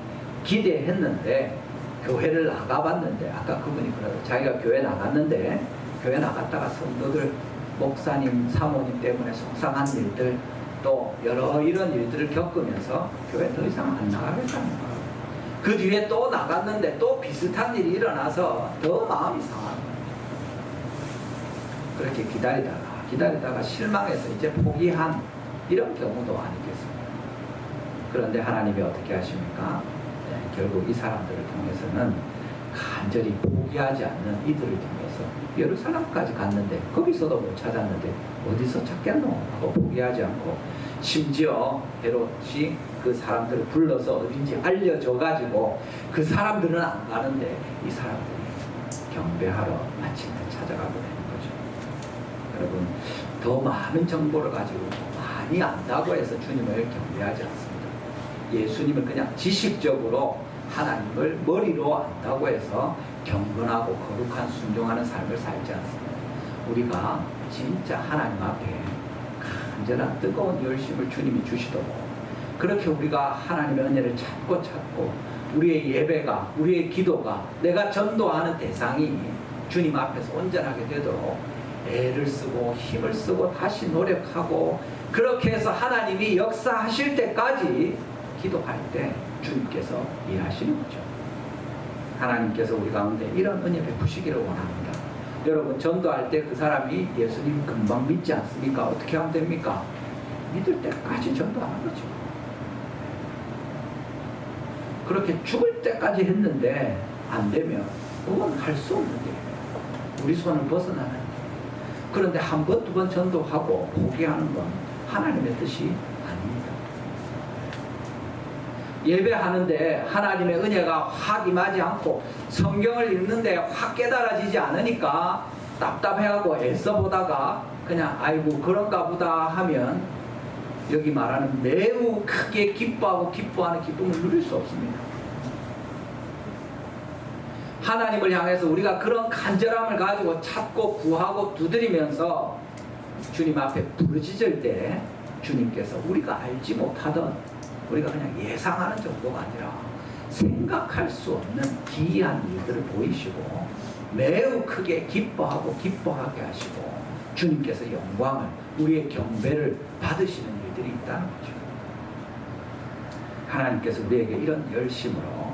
기대했는데 교회를 나가봤는데, 아까 그분이 그래요. 자기가 교회 나갔는데 교회 나갔다가 성도들, 목사님, 사모님 때문에 속상한 일들, 또 여러 이런 일들을 겪으면서 교회 더 이상 안 나가겠다는 거예요. 그 뒤에 또 나갔는데 또 비슷한 일이 일어나서 더 마음이 상하는 거예요. 그렇게 기다리다가 실망해서 이제 포기한 이런 경우도 아니겠습니까? 그런데 하나님이 어떻게 하십니까? 결국 이 사람들을 통해서는 간절히 포기하지 않는 이들을 통해서 예루살렘까지 갔는데 거기서도 못 찾았는데 어디서 찾겠노 하고 포기하지 않고, 심지어 헤롯이 그 사람들을 불러서 어딘지 알려줘가지고 그 사람들은 안 가는데 이 사람들이 경배하러 마침내 찾아가게 되는 거죠. 여러분, 더 많은 정보를 가지고 많이 안다고 해서 주님을 경배하지 않습니다. 예수님을 그냥 지식적으로 하나님을 머리로 안다고 해서 경건하고 거룩한 순종하는 삶을 살지 않습니다. 우리가 진짜 하나님 앞에 간절한 뜨거운 열심을 주님이 주시도록, 그렇게 우리가 하나님의 은혜를 찾고 우리의 예배가, 우리의 기도가, 내가 전도하는 대상이 주님 앞에서 온전하게 되도록 애를 쓰고 힘을 쓰고 다시 노력하고, 그렇게 해서 하나님이 역사하실 때까지 기도할 때 주님께서 일하시는 거죠. 하나님께서 우리 가운데 이런 은혜 베푸시기를 원합니다. 여러분, 전도할 때 그 사람이 예수님 금방 믿지 않습니까? 어떻게 하면 됩니까? 믿을 때까지 전도하는 거죠. 그렇게 죽을 때까지 했는데 안 되면 그건 할 수 없는 일이에요. 우리 손을 벗어나는 일이에요. 그런데 한 번, 두 번 전도하고 포기하는 건 하나님의 뜻이 아닙니다. 예배하는데 하나님의 은혜가 확 임하지 않고 성경을 읽는데 확 깨달아지지 않으니까 답답해하고 애써 보다가 그냥 아이고 그런가 보다 하면 여기 말하는 매우 크게 기뻐하고 기뻐하는 기쁨을 누릴 수 없습니다. 하나님을 향해서 우리가 그런 간절함을 가지고 찾고 구하고 두드리면서 주님 앞에 부르짖을 때 주님께서 우리가 알지 못하던, 우리가 그냥 예상하는 정도가 아니라 생각할 수 없는 기이한 일들을 보이시고 매우 크게 기뻐하고 기뻐하게 하시고 주님께서 영광을, 우리의 경배를 받으시는 일들이 있다는 거죠. 하나님께서 우리에게 이런 열심으로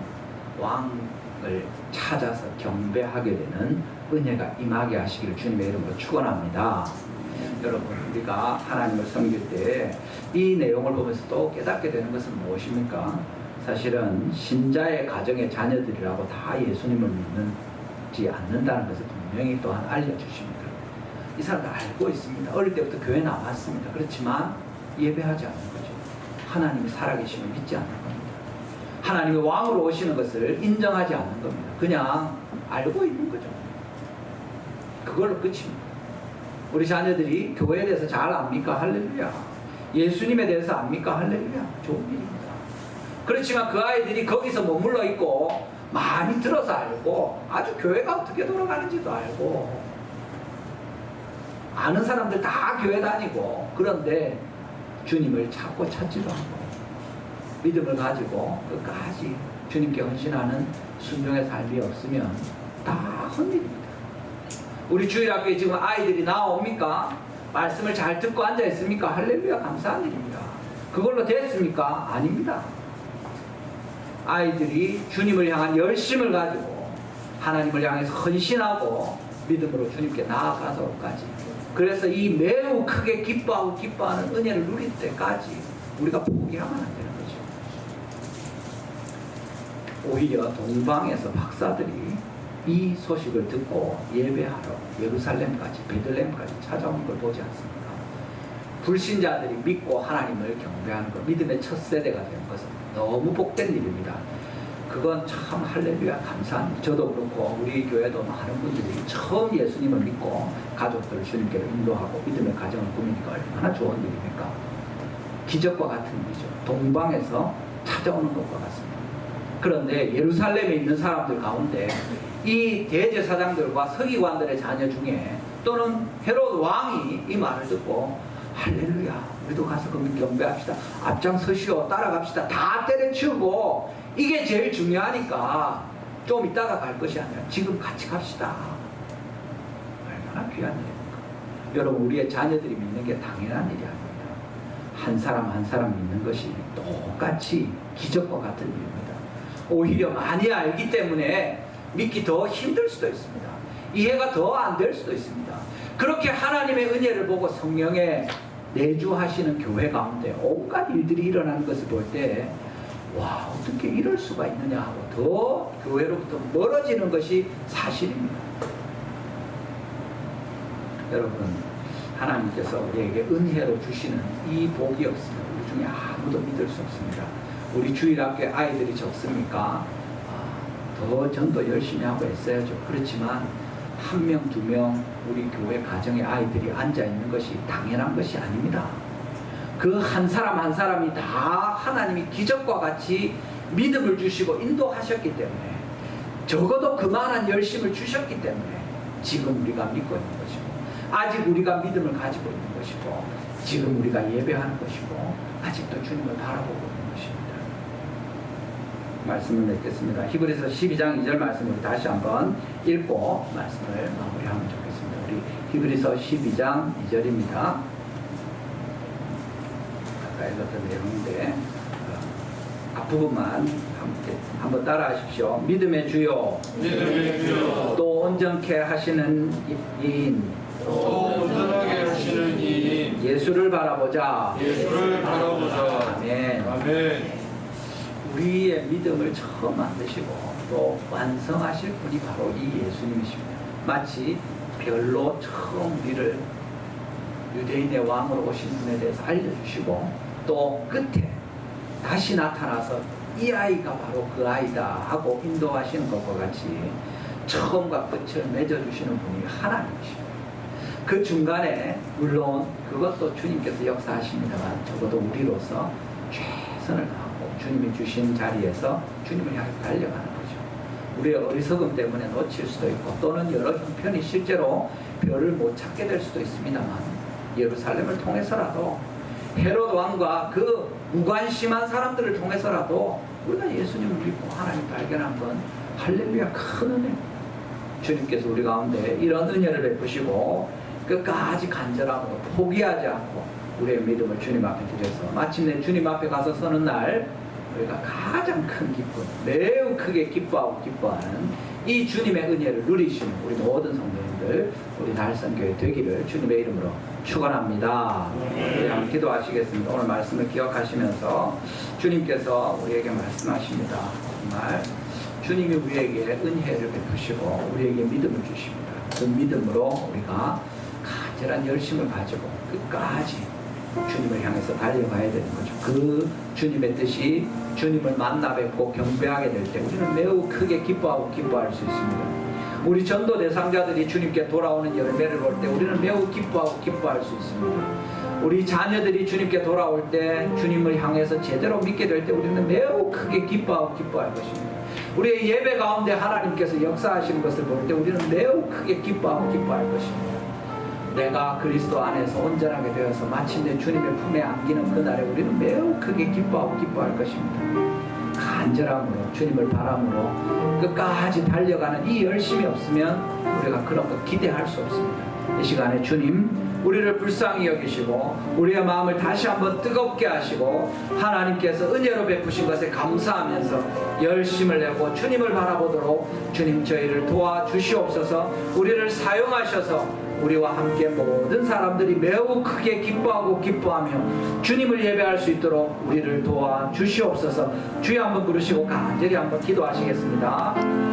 왕을 찾아서 경배하게 되는 은혜가 임하게 하시기를 주님의 이름으로 축원합니다. 여러분, 우리가 하나님을 섬길 때 이 내용을 보면서 또 깨닫게 되는 것은 무엇입니까? 사실은 신자의 가정의 자녀들이라고 다 예수님을 믿지 않는다는 것을 분명히 또한 알려주십니다. 이 사람들 알고 있습니다. 어릴 때부터 교회 나왔습니다. 그렇지만 예배하지 않는 거죠. 하나님이 살아계심을 믿지 않는 겁니다. 하나님이 왕으로 오시는 것을 인정하지 않는 겁니다. 그냥 알고 있는 거죠. 그걸로 끝입니다. 우리 자녀들이 교회에 대해서 잘 압니까? 할렐루야. 예수님에 대해서 압니까? 할렐루야. 좋은 일입니다. 그렇지만 그 아이들이 거기서 머물러 있고 많이 들어서 알고 아주 교회가 어떻게 돌아가는지도 알고 아는 사람들 다 교회 다니고, 그런데 주님을 찾고 찾지도 않고 믿음을 가지고 끝까지 주님께 헌신하는 순종의 삶이 없으면 다 헛일입니다. 우리 주일학교에 지금 아이들이 나옵니까? 말씀을 잘 듣고 앉아 있습니까? 할렐루야, 감사한 일입니다. 그걸로 됐습니까? 아닙니다. 아이들이 주님을 향한 열심을 가지고 하나님을 향해서 헌신하고 믿음으로 주님께 나아가서까지, 그래서 이 매우 크게 기뻐하고 기뻐하는 은혜를 누릴 때까지 우리가 포기하면 안 되는 거죠. 오히려 동방에서 박사들이 이 소식을 듣고 예배하러 예루살렘까지, 베들레헴까지 찾아온 걸 보지 않습니까? 불신자들이 믿고 하나님을 경배하는 것, 믿음의 첫 세대가 되는 것은 너무 복된 일입니다. 그건 참 할렐루야, 감사합니다. 저도 그렇고 우리 교회도 많은 분들이 처음 예수님을 믿고 가족들을 주님께로 인도하고 믿음의 가정을 꾸미니까 얼마나 좋은 일입니까? 기적과 같은 일이죠. 동방에서 찾아오는 것과 같습니다. 그런데 예루살렘에 있는 사람들 가운데 이 대제사장들과 서기관들의 자녀 중에 또는 헤롯 왕이 이 말을 듣고 할렐루야, 우리도 가서 경배합시다, 앞장서시오, 따라갑시다, 다 때려치우고 이게 제일 중요하니까 좀 이따가 갈 것이 아니라 지금 같이 갑시다. 얼마나 귀한 일입니까? 여러분, 우리의 자녀들이 믿는 게 당연한 일이 아닙니다. 한 사람 한 사람 믿는 것이 똑같이 기적과 같은 일입니다. 오히려 많이 알기 때문에 믿기 더 힘들 수도 있습니다. 이해가 더 안 될 수도 있습니다. 그렇게 하나님의 은혜를 보고 성령에 내주하시는 교회 가운데 온갖 일들이 일어나는 것을 볼 때 와, 어떻게 이럴 수가 있느냐 하고 더 교회로부터 멀어지는 것이 사실입니다. 여러분, 하나님께서 우리에게 은혜로 주시는 이 복이 없으면 우리 중에 아무도 믿을 수 없습니다. 우리 주일학교에 아이들이 적습니까? 더 전도 열심히 하고 애써야죠. 그렇지만 한 명, 두 명 우리 교회 가정의 아이들이 앉아있는 것이 당연한 것이 아닙니다. 그 한 사람 한 사람이 다 하나님이 기적과 같이 믿음을 주시고 인도하셨기 때문에, 적어도 그만한 열심을 주셨기 때문에 지금 우리가 믿고 있는 것이고, 아직 우리가 믿음을 가지고 있는 것이고, 지금 우리가 예배하는 것이고 아직도 주님을 바라보고 있는 것입니다. 말씀을 맺겠습니다. 히브리서 12장 2절 말씀을 다시 한번 읽고 말씀을 마무리하면 좋겠습니다. 우리 히브리서 12장 2절입니다. 아까 읽었던 내용인데 앞부분만 한번 따라하십시오. 믿음의 주요, 믿음의 주여, 또 온전케 하시는 이인, 또 온전하게 하시는 이인 예수를 바라보자. 예수를 바라보자. 아멘. 아멘. 우리의 믿음을 처음 만드시고 또 완성하실 분이 바로 이 예수님이십니다. 마치 별로 처음 우리를 유대인의 왕으로 오신 분에 대해서 알려주시고 또 끝에 다시 나타나서 이 아이가 바로 그 아이다 하고 인도하시는 것과 같이 처음과 끝을 맺어주시는 분이 하나님이십니다. 그 중간에 물론 그것도 주님께서 역사하십니다만 적어도 우리로서 최선을 다하고 주님이 주신 자리에서 주님을 향해 달려가는 거죠. 우리의 어리석음 때문에 놓칠 수도 있고 또는 여러 형편이 실제로 별을 못 찾게 될 수도 있습니다만 예루살렘을 통해서라도 헤롯 왕과 그 무관심한 사람들을 통해서라도 우리가 예수님을 믿고 하나님 발견한 건 할렐루야 큰 은혜. 주님께서 우리 가운데 이런 은혜를 베푸시고 끝까지 간절함으로 포기하지 않고 우리의 믿음을 주님 앞에 드려서 마침내 주님 앞에 가서 서는 날 우리가 가장 큰 기쁨, 매우 크게 기뻐하고 기뻐하는 이 주님의 은혜를 누리시는 우리 모든 성도님들, 우리 달성교회 되기를 주님의 이름으로 축원합니다. 우리 한번 기도하시겠습니다. 오늘 말씀을 기억하시면서 주님께서 우리에게 말씀하십니다. 정말 주님이 우리에게 은혜를 베푸시고 우리에게 믿음을 주십니다. 그 믿음으로 우리가 간절한 열심을 가지고 끝까지 주님을 향해서 달려가야 되는 거죠. 그 주님의 뜻이 주님을 만나 뵙고 경배하게 될 때 우리는 매우 크게 기뻐하고 기뻐할 수 있습니다. 우리 전도 대상자들이 주님께 돌아오는 열매를 볼 때 우리는 매우 기뻐하고 기뻐할 수 있습니다. 우리 자녀들이 주님께 돌아올 때 주님을 향해서 제대로 믿게 될 때 우리는 매우 크게 기뻐하고 기뻐할 것입니다. 우리의 예배 가운데 하나님께서 역사하시는 것을 볼 때 우리는 매우 크게 기뻐하고 기뻐할 것입니다. 내가 그리스도 안에서 온전하게 되어서 마침내 주님의 품에 안기는 그날에 우리는 매우 크게 기뻐하고 기뻐할 것입니다. 간절함으로 주님을 바람으로 끝까지 달려가는 이 열심이 없으면 우리가 그런 것 기대할 수 없습니다. 이 시간에 주님 우리를 불쌍히 여기시고 우리의 마음을 다시 한번 뜨겁게 하시고 하나님께서 은혜로 베푸신 것에 감사하면서 열심을 내고 주님을 바라보도록 주님 저희를 도와주시옵소서. 우리를 사용하셔서 우리와 함께 모든 사람들이 매우 크게 기뻐하고 기뻐하며 주님을 예배할 수 있도록 우리를 도와주시옵소서. 주여 한번 부르시고 간절히 한번 기도하시겠습니다.